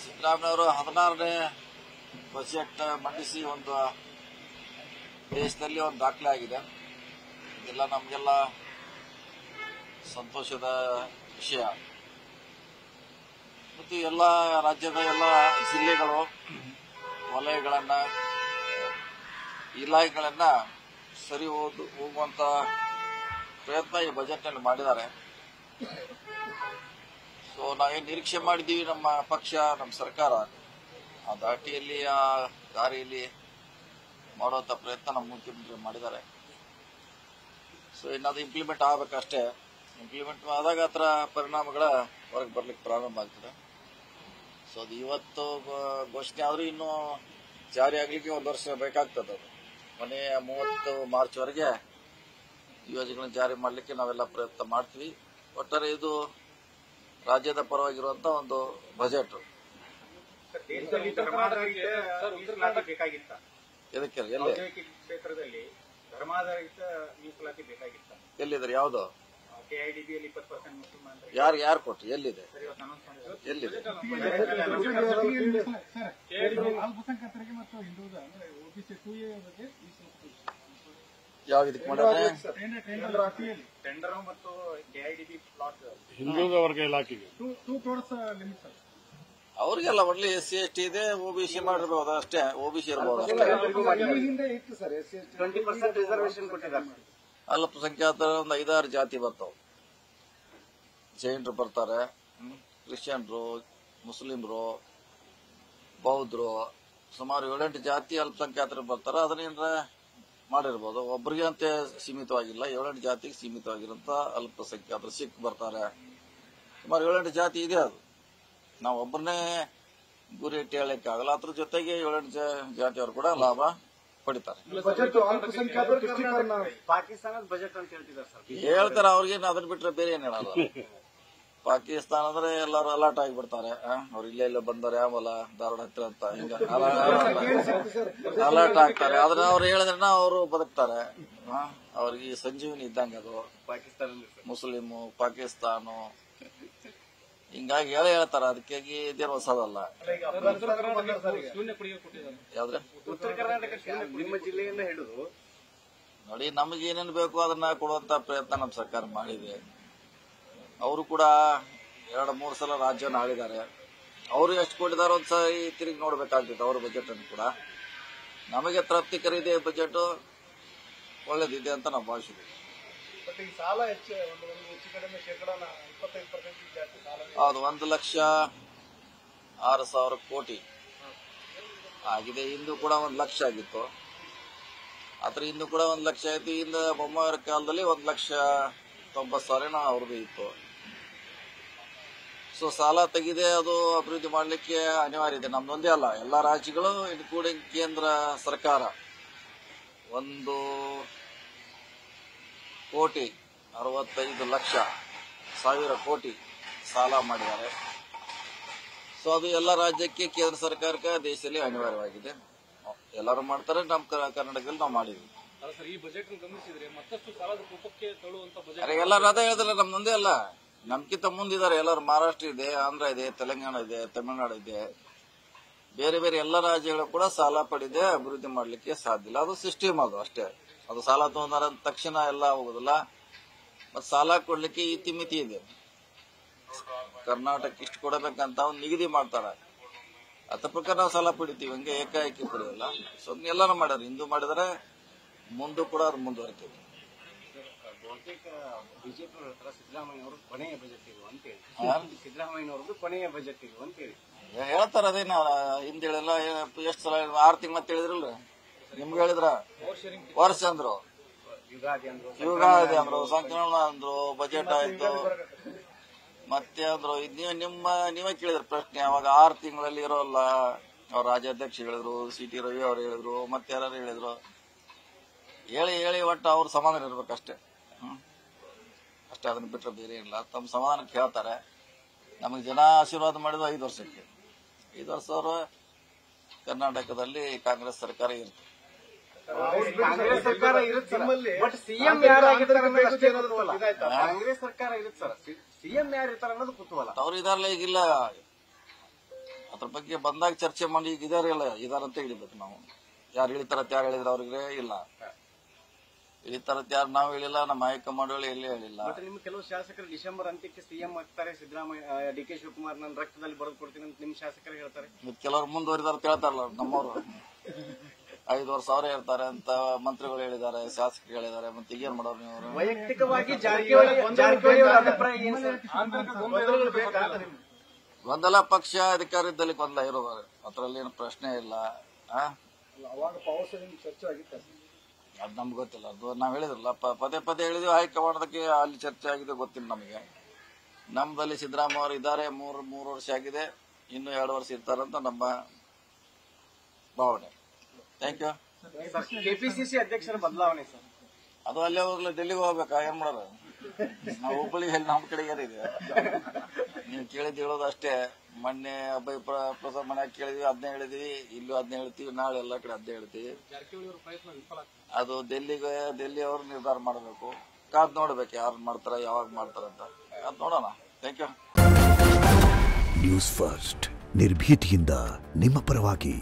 ಸಿದ್ದರಾಮಯ್ಯವರು 16ನೇ budget ಮಂಡಿಸಿ ಒಂದು ದೇಶದಲ್ಲಿ ಒಂದು ದಾಖಲೆ ಆಗಿದೆ. ಇದೆಲ್ಲ ನಮಗೆಲ್ಲ ಸಂತೋಷದ ವಿಷಯ. ಮತ್ತು ಎಲ್ಲ ರಾಜ್ಯದ ಎಲ್ಲ ಜಿಲ್ಲೆಗಳು ವಲಯಗಳನ್ನ ಇಲಾಖೆಗಳನ್ನ ಸರಿ ಹೋಗುವಂತ ಪ್ರಯತ್ನ ಈ ಬಜೆಟ್ನಲ್ಲಿ ಮಾಡಿದ್ದಾರೆ. ಸೊ ನಾವೇನು ನಿರೀಕ್ಷೆ ಮಾಡಿದ್ದೀವಿ, ನಮ್ಮ ಪಕ್ಷ, ನಮ್ಮ ಸರ್ಕಾರ ಆ ದಾಟಿಯಲ್ಲಿ, ಆ ದಾರಿಯಲ್ಲಿ ಮಾಡುವಂತ ಪ್ರಯತ್ನ ನಮ್ಮ ಮುಖ್ಯಮಂತ್ರಿ ಮಾಡಿದ್ದಾರೆ. ಸೊ ಇನ್ನದು ಇಂಪ್ಲಿಮೆಂಟ್ ಆಗಬೇಕಷ್ಟೇ. ಇಂಪ್ಲಿಮೆಂಟ್ ಆದಾಗ ಅದರ ಪರಿಣಾಮಗಳ ಹೊರಗೆ ಬರ್ಲಿಕ್ಕೆ ಪ್ರಾರಂಭ ಆಗ್ತದೆ. ಸೊ ಅದು ಇವತ್ತು ಘೋಷಣೆ ಆದ್ರೂ ಇನ್ನೂ ಜಾರಿ ಆಗ್ಲಿಕ್ಕೆ ಒಂದು ವರ್ಷ ಬೇಕಾಗ್ತದೆ. ಅದು ಕೊನೆಯ 30 ಮಾರ್ಚ್ವರೆಗೆ ಯೋಜನೆಗಳನ್ನು ಜಾರಿ ಮಾಡಲಿಕ್ಕೆ ನಾವೆಲ್ಲ ಪ್ರಯತ್ನ ಮಾಡ್ತೀವಿ. ಒಟ್ಟಾರೆ ಇದು ರಾಜ್ಯದ ಪರವಾಗಿರುವಂತ ಒಂದು ಬಜೆಟ್. ಎಲ್ಲಿದ್ದಾರೆ? ಯಾವುದು? ಯಾರು ಕೊಟ್ರು? ಎಲ್ಲಿದೆ? ಯಾವ ಇದಕ್ಕೆ ಮಾಡಿದ್ರೆ ಹಿಂದುಳಿದ ವರ್ಗ ಇಲಾಖೆಗೆ ಅವ್ರಿಗೆಲ್ಲ ಒಳ್ಳೆ SC ST ಇದೆ, OBC ಮಾಡಿರ್ಬೋದು ಅಷ್ಟೇ. OBC ಇರ್ಬೋದು ಅಷ್ಟೇ. ಅಲ್ಪಸಂಖ್ಯಾತರ ಒಂದು 5-6 ಜಾತಿ ಬರ್ತಾವೆ. ಜೈನರು ಬರ್ತಾರೆ, ಕ್ರಿಶ್ಚಿಯನ್ರು, ಮುಸ್ಲಿಮರು, ಬೌದ್ಧರು, ಸುಮಾರು 7-8 ಜಾತಿ ಅಲ್ಪಸಂಖ್ಯಾತರು ಬರ್ತಾರೆ. ಅದನ್ನೇನ್ರ ಮಾಡಿರ್ಬೋದು. ಒಬ್ಬರಿಗೆ ಅಂತ ಸೀಮಿತವಾಗಿಲ್ಲ, 7-8 ಜಾತಿಗೆ ಸೀಮಿತವಾಗಿರಂತ ಅಲ್ಪಸಂಖ್ಯಾತರು. ಸಿಖ್ ಬರ್ತಾರೆ, ಸುಮಾರು 7-8 ಜಾತಿ ಇದೆ. ಅದು ನಾವು ಒಬ್ಬರನ್ನೇ ಗುರಿ ಇಟ್ಟು ಹೇಳಲಿಕ್ಕೆ ಆಗಲ್ಲ. ಅದ್ರ ಜೊತೆಗೆ 7-8 ಜಾತಿಯವರು ಕೂಡ ಲಾಭ ಪಡಿತಾರೆ. ಪಾಕಿಸ್ತಾನದ ಬಜೆಟ್ ಅಂತ ಹೇಳ್ತಾರೆ. ಅವ್ರಿಗೇನು ಅದನ್ನ ಬಿಟ್ರೆ ಬೇರೆ ಏನ್ ಹೇಳಲ್ಲ. ಪಾಕಿಸ್ತಾನ ಅಂದ್ರೆ ಎಲ್ಲರೂ ಅಲರ್ಟ್ ಆಗಿಬಿಡ್ತಾರೆ. ಅವ್ರು ಇಲ್ಲೇ ಬಂದರೆ ಆಮೇಲೆ ಧಾರವಾಡ ಹತ್ರ ಅಂತ ಹಿಂಗ ಅಲರ್ಟ್ ಆಗ್ತಾರೆ. ಅದನ್ನ ಅವ್ರು ಹೇಳಿದ್ರೆ ಅವರು ಬದುಕ್ತಾರೆ. ಅವ್ರಿಗೆ ಸಂಜೀವಿನಿ ಇದ್ದಂಗೆ ಅದು. ಪಾಕಿಸ್ತಾನ ಮುಸ್ಲಿಮು, ಪಾಕಿಸ್ತಾನ ಹಿಂಗಾಗಿ ಹೇಳ್ತಾರೆ. ಅದಕ್ಕೆ ಇದೇನು ಹೊಸದಲ್ಲ. ಯಾವ್ದ್ರೆ ಉತ್ತರ ಕರ್ನಾಟಕ ನಿಮ್ಮ ಜಿಲ್ಲೆಯನ್ನ ಹಿಡಿದು ನೋಡಿ, ನಮಗೆ ಏನೇನು ಬೇಕು ಅದನ್ನ ಕೊಡುವಂತ ಪ್ರಯತ್ನ ನಮ್ಮ ಸರ್ಕಾರ ಮಾಡಿದೆ. ಅವರು ಕೂಡ 2-3 ಸಲ ರಾಜ್ಯನ ಆಳಿದ್ದಾರೆ. ಅವರು ಎಷ್ಟು ಕೊಟ್ಟಿದ್ದಾರೆ ಒಂದ್ಸರಿ ತಿರುಗಿ ನೋಡ್ಬೇಕಾಗ್ತದೆ ಅವ್ರ ಬಜೆಟ್ ಅನ್ನು ಕೂಡ. ನಮಗೆ ತೃಪ್ತಿಕರ ಇದೆ ಬಜೆಟ್, ಒಳ್ಳೇದಿದೆ ಅಂತ ನಾವು ಭಾವಿಸಿದ್ವಿ. ಹೌದು, 1,06,000 ಕೋಟಿ ಆಗಿದೆ. ಇಂದು ಕೂಡ 1 ಲಕ್ಷ ಆಗಿತ್ತು. ಅದ್ರ ಇಂದು ಕೂಡ 1 ಲಕ್ಷ ಆಯ್ತು. ಇಂದ ಬೊಮ್ಮಾಯಿಯವರ ಕಾಲದಲ್ಲಿ 1,90,000 ಅವ್ರದ್ದು ಇತ್ತು. ಸೊ ಸಾಲ ತೆಗಿದೆ, ಅದು ಅಭಿವೃದ್ಧಿ ಮಾಡಲಿಕ್ಕೆ ಅನಿವಾರ್ಯ ಇದೆ. ನಮ್ದೊಂದೇ ಅಲ್ಲ, ಎಲ್ಲಾ ರಾಜ್ಯಗಳು ಇನ್ಕ್ಲೂಡಿಂಗ್ ಕೇಂದ್ರ ಸರ್ಕಾರ 1,65,00,000 ಕೋಟಿ ಸಾಲ ಮಾಡಿದ್ದಾರೆ. ಸೊ ಅದು ಎಲ್ಲ ರಾಜ್ಯಕ್ಕೆ, ಕೇಂದ್ರ ಸರ್ಕಾರಕ್ಕೆ ದೇಶದಲ್ಲಿ ಅನಿವಾರ್ಯವಾಗಿದೆ. ಎಲ್ಲರೂ ಮಾಡ್ತಾರೆ, ನಮ್ಮ ಕರ್ನಾಟಕದಲ್ಲಿ ನಾವು ಮಾಡಿದ್ವಿ. ಎಲ್ಲರೂ ಅದೇ ಹೇಳಿದ್ರೆ ನಮ್ದೊಂದೇ ಅಲ್ಲ, ನಮ್ಗಿಂತ ಮುಂದಿದ್ದಾರೆ ಎಲ್ಲರೂ. ಮಹಾರಾಷ್ಟ್ರ ಇದೆ, ಆಂಧ್ರ ಇದೆ, ತೆಲಂಗಾಣ ಇದೆ, ತಮಿಳುನಾಡು ಇದೆ, ಬೇರೆ ಬೇರೆ ಎಲ್ಲ ರಾಜ್ಯಗಳು ಕೂಡ ಸಾಲ ಪಡೆದೇ ಅಭಿವೃದ್ಧಿ ಮಾಡಲಿಕ್ಕೆ ಸಾಧ್ಯ ಇಲ್ಲ. ಅದು ಸಿಸ್ಟಮ್, ಅದು ಅಷ್ಟೇ. ಅದು ಸಾಲ ತಗೊಂಡಾರ ತಕ್ಷಣ ಎಲ್ಲ ಹೋಗುದಿಲ್ಲ. ಮತ್ತೆ ಸಾಲ ಕೊಡ್ಲಿಕ್ಕೆ ಇತಿಮಿತಿ ಇದೆ. ಕರ್ನಾಟಕ ಇಷ್ಟು ಕೊಡಬೇಕಂತ ಒಂದು ನಿಗದಿ ಮಾಡ್ತಾರೆ. ಅದ್ರ ಪ್ರಕಾರ ನಾವು ಸಾಲ ಪಡಿತೀವಿ, ಹಂಗೆ ಏಕಾಏಕಿ ಪಡೆಯಲ್ಲ. ಸೊ ಎಲ್ಲರೂ ಮಾಡ್ಯಾರ, ಹಿಂದೂ ಮಾಡಿದರೆ ಮುಂದೂ ಕೂಡ ಅದು ಮುಂದುವರಿತದೆ. ಬಹುತೇಕ ಬಿಜೆಪಿ ಸಿದ್ದರಾಮಯ್ಯ ಅವರು ಕೊನೆಯ ಬಜೆಟ್ ಇದು ಅಂತೇಳಿ, ಸಿದ್ದರಾಮಯ್ಯನವ್ರದ್ದು ಕೊನೆಯ ಬಜೆಟ್ ಇದು ಅಂತೇಳಿ ಹೇಳ್ತಾರ. ಅದೇನ ಹಿಂದೆ ಹೇಳಿಲ್ಲ, ಎಷ್ಟು ಸಲ 6 ತಿಂಗಳು ಅಂತ ಹೇಳಿದ್ರಲ್ಲ, ನಿಮ್ಗೆ ಹೇಳಿದ್ರ ವರ್ಷ ಅಂದ್ರು, ಯುಗಾದಿ ಅಂದ್ರು, ಸಂಕ್ರಮಣ ಅಂದ್ರು, ಬಜೆಟ್ ಆಯ್ತು, ಮತ್ತೆ ಅಂದ್ರು. ನೀವೇ ಕೇಳಿದ್ರ ಪ್ರಶ್ನೆ. ಅವಾಗ 6 ತಿಂಗಳಲ್ಲಿ ಇರೋಲ್ಲ. ಅವ್ರ ರಾಜ್ಯಾಧ್ಯಕ್ಷ ಹೇಳಿದ್ರು, CT ರವಿ ಅವ್ರು ಹೇಳಿದ್ರು, ಮತ್ತೆ ಯಾರು ಹೇಳಿದ್ರು. ಹೇಳಿ ಒಟ್ಟು ಅವ್ರು ಸಮಾಧಾನ ಇರ್ಬೇಕಷ್ಟೇ. ಅಷ್ಟೇ, ಅದನ್ನ ಬಿಟ್ರೆ ಬೇರೆ ಇಲ್ಲ. ತಮ್ಮ ಸಮಾಧಾನಕ್ಕೆ ಹೇಳ್ತಾರೆ. ನಮಗೆ ಜನ ಆಶೀರ್ವಾದ ಮಾಡಿದ್ರು 5 ವರ್ಷಕ್ಕೆ. 5 ವರ್ಷ ಅವರು ಕರ್ನಾಟಕದಲ್ಲಿ ಕಾಂಗ್ರೆಸ್ ಸರ್ಕಾರ ಇರ್ತದೆ. ಕಾಂಗ್ರೆಸ್ ಸರ್ಕಾರ ಇರುತ್ತೆ ಬಟ್ ಸಿಎಂ ಯಾರಾಗಿರ್ತಾರೆ ಕಾಂಗ್ರೆಸ್ ಸರ್ಕಾರ ಇರುತ್ತೆ ಸರ್, ಸಿಎಂ ಯಾರಿರ್ತಾರೆ ಅನ್ನೋದು ಕುತೂಹಲ. ಅವ್ರು ಇದಾರಲ್ಲ ಈಗಿಲ್ಲ, ಅದ್ರ ಬಗ್ಗೆ ಬಂದಾಗ ಚರ್ಚೆ ಮಾಡಿ ಈಗ ಇದಾರಂತ ಹೇಳಿಬೇಕು ನಾವು. ಯಾರು ಇಳಿತಾರತ್ ಯಾರು ಹೇಳಿದ್ರೆ ಅವ್ರಿಗೆ ಇಲ್ಲ, ಇಳಿತಾರತ್ ಯಾರು ನಾವು ಹೇಳಿಲ್ಲ, ನಮ್ಮ ಹೈಕಮಾಂಡ್ಗಳು ಎಲ್ಲಿ ಹೇಳಿಲ್ಲ. ಬಟ್ ನಿಮ್ ಕೆಲವು ಶಾಸಕರು ಡಿಸೆಂಬರ್ ಅಂತ್ಯಕ್ಕೆ ಸಿಎಂ ಆಗ್ತಾರೆ ಸಿದ್ದರಾಮಯ್ಯ, ಡಿ ಕೆ ಶಿವಕುಮಾರ್ ನನ್ನ ರಕ್ತದಲ್ಲಿ ಬರೆದು ಕೊಡ್ತೀನಿ ಅಂತ ನಿಮ್ ಶಾಸಕರು ಹೇಳ್ತಾರೆ. ಕೆಲವರು ಮುಂದುವರಿದಾರ ಹೇಳ್ತಾರಲ್ಲ ನಮ್ಮವರು 5 ವರ್ಷ ಅವರೇ ಇರ್ತಾರೆ ಅಂತ ಮಂತ್ರಿಗಳು ಹೇಳಿದ್ದಾರೆ, ಶಾಸಕರು ಹೇಳಿದ್ದಾರೆ. ಮತ್ತೆ ಈಗೇನ್ ಮಾಡೋರು ನೀವು? ವೈಯಕ್ತಿಕವಾಗಿ ಜಾರಕಿಹೊಳಿ ಅಭಿಪ್ರಾಯ ಏನು ಸರ್? ಗೊಂದಲ ಪಕ್ಷ ಅಧಿಕಾರದಲ್ಲಿ ಗೊಂದಲ ಇರೋದು, ಅದ್ರಲ್ಲಿ ಏನು ಪ್ರಶ್ನೆ ಇಲ್ಲ. ಚರ್ಚೆ ಆಗಿತ್ತು ಅದು ನಮ್ಗೆ ಗೊತ್ತಿಲ್ಲ, ಅದು ನಾವ್ ಹೇಳಿದ್ರಲ್ಲ ಪದೇ ಪದೇ ಹೇಳಿದ್ವಿ. ಹೈಕಮಾಂಡ್ದಕ್ಕೆ ಅಲ್ಲಿ ಚರ್ಚೆ ಆಗಿದೆ ಗೊತ್ತಿಲ್ಲ ನಮಗೆ. ನಮ್ದಲ್ಲಿ ಸಿದ್ದರಾಮಯ್ಯ ಅವರು ಇದ್ದಾರೆ, 3 ವರ್ಷ ಆಗಿದೆ, ಇನ್ನು 2 ವರ್ಷ ಇರ್ತಾರಂತ ನಮ್ಮ ಭಾವನೆ. Thank you. ಕೆಪಿಸಿಸಿ ಅಧ್ಯಕ್ಷರ ಬದಲಾವಣೆ ಸರ್, ಅದು ಅಲ್ಲೇ ಹೋಗ್ಲಿ, ಡೆಲ್ಲಿಗೆ ಹೋಗ್ಬೇಕಾ? ಏನ್ ಮಾಡೋದು? ನಾವು ಹುಬ್ಬಳ್ಳಿಗೆ ನಮ್ಮ ಕಡೆಗೆ ಏನಿದೆ, ನೀವು ಕೇಳಿದ್ ಹೇಳೋದು ಅಷ್ಟೇ. ಮೊನ್ನೆ ಅಭಯ ಪ್ರಸಾದ್ ಮನ್ಯಾಗ ಕೇಳಿದ್ವಿ, ಅದನ್ನೇ ಹೇಳಿದ್ವಿ, ಇಲ್ಲೂ ಅದನ್ನೇ ಹೇಳ್ತೀವಿ, ನಾಳೆ ಎಲ್ಲ ಕಡೆ ಅದನ್ನೇ ಹೇಳ್ತೀವಿ. ಅದು ಡೆಲ್ಲಿ ಅವರು ನಿರ್ಧಾರ ಮಾಡಬೇಕು, ಕಾದ್ ನೋಡ್ಬೇಕು ಯಾರು ಮಾಡ್ತಾರ, ಯಾವಾಗ ಮಾಡ್ತಾರಂತ, ಅದ್ ನೋಡೋಣ. Thank you. ನ್ಯೂಸ್ ಫಸ್ಟ್, ನಿರ್ಭೀತಿಯಿಂದ ನಿಮ್ಮ ಪರವಾಗಿ.